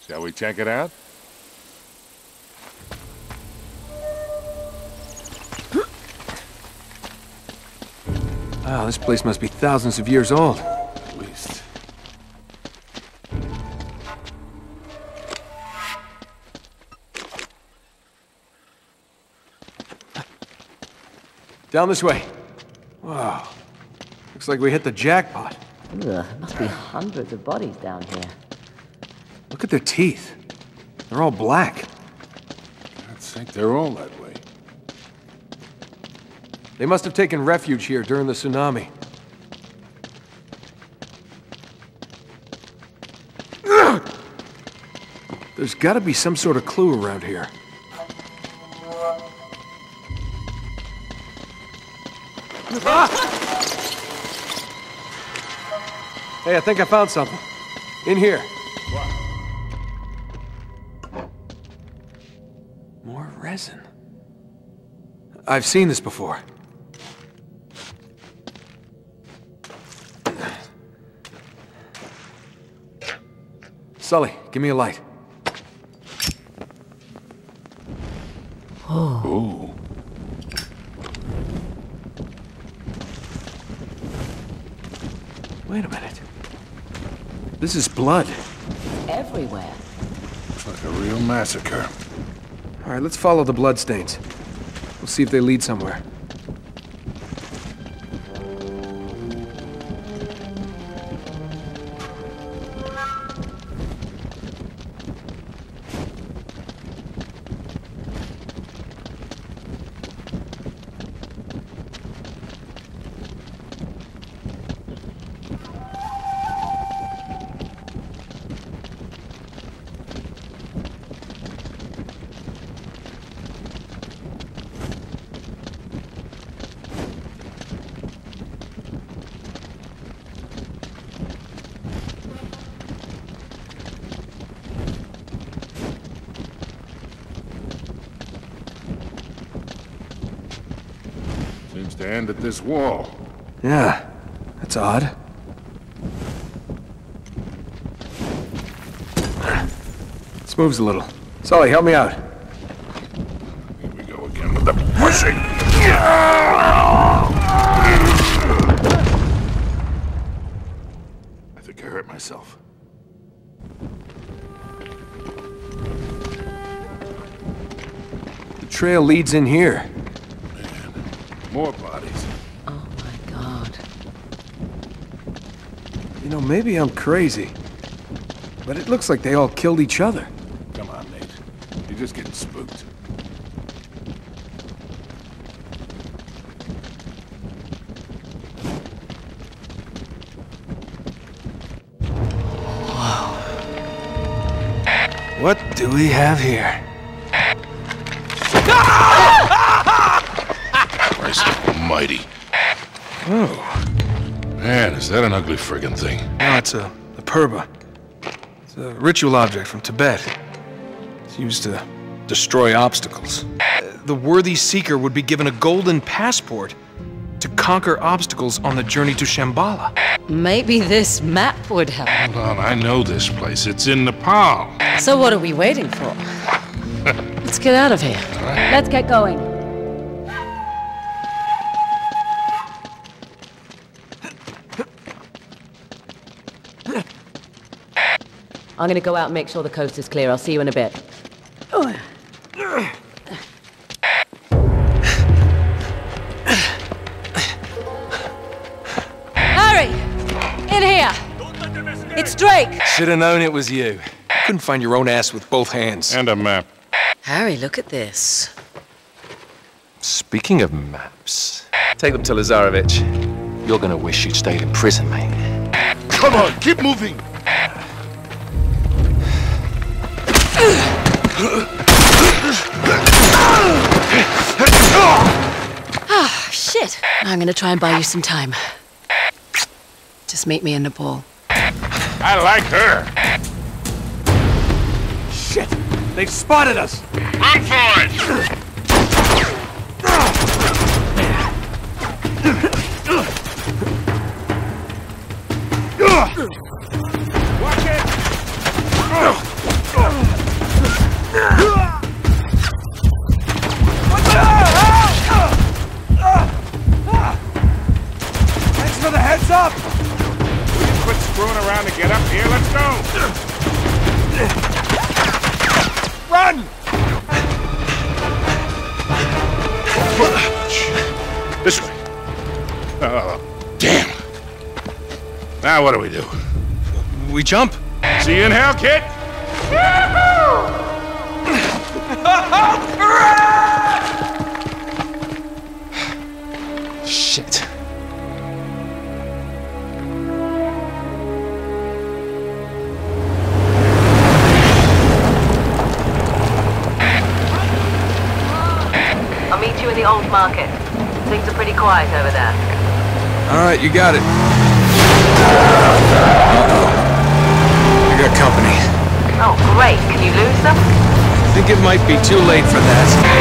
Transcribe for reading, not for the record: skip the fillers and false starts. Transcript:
Shall we check it out? Wow, this place must be thousands of years old. At least. Down this way. Wow. Looks like we hit the jackpot. Ugh, must be hundreds of bodies down here. Look at their teeth. They're all black. I'd think they're all that way. They must have taken refuge here during the tsunami. There's gotta be some sort of clue around here. Ah! Hey, I think I found something. In here. More resin. I've seen this before. Sully, give me a light. Ooh. Wait a minute. This is blood. Everywhere. Looks like a real massacre. All right, let's follow the bloodstains. We'll see if they lead somewhere. Seems to end at this wall. Yeah, that's odd. This moves a little. Sully, help me out. Here we go again with the pushing. I think I hurt myself. The trail leads in here. More bodies. Oh my god. You know, maybe I'm crazy, but it looks like they all killed each other. Come on, Nate. You're just getting spooked. What do we have here? Christ almighty. Oh, Man, is that an ugly friggin' thing. no, it's a purba. It's a ritual object from Tibet. It's used to destroy obstacles. The worthy seeker would be given a golden passport to conquer obstacles on the journey to Shambhala. Maybe this map would help. Hold on, I know this place. It's in Nepal. So what are we waiting for? Let's get out of here. Let's get going. I'm gonna go out and make sure the coast is clear. I'll see you in a bit. Harry! In here! It's Drake! Should have known it was you. Couldn't find your own ass with both hands. And a map. Harry, look at this. Speaking of maps, take them to Lazarevich. You're gonna wish you'd stayed in prison, mate. Come on, keep moving! Ah, shit. I'm gonna try and buy you some time. Just meet me in Nepal. I like her! Shit! They've spotted us! Run for it! Watch it! Run! This way. Oh, damn. Now what do we do? We jump. See you in hell, kid! Shit. I'll meet you in the old market. Things are pretty quiet over there. All right, you got it. I got company. Oh, great. Can you lose them? I think it might be too late for that.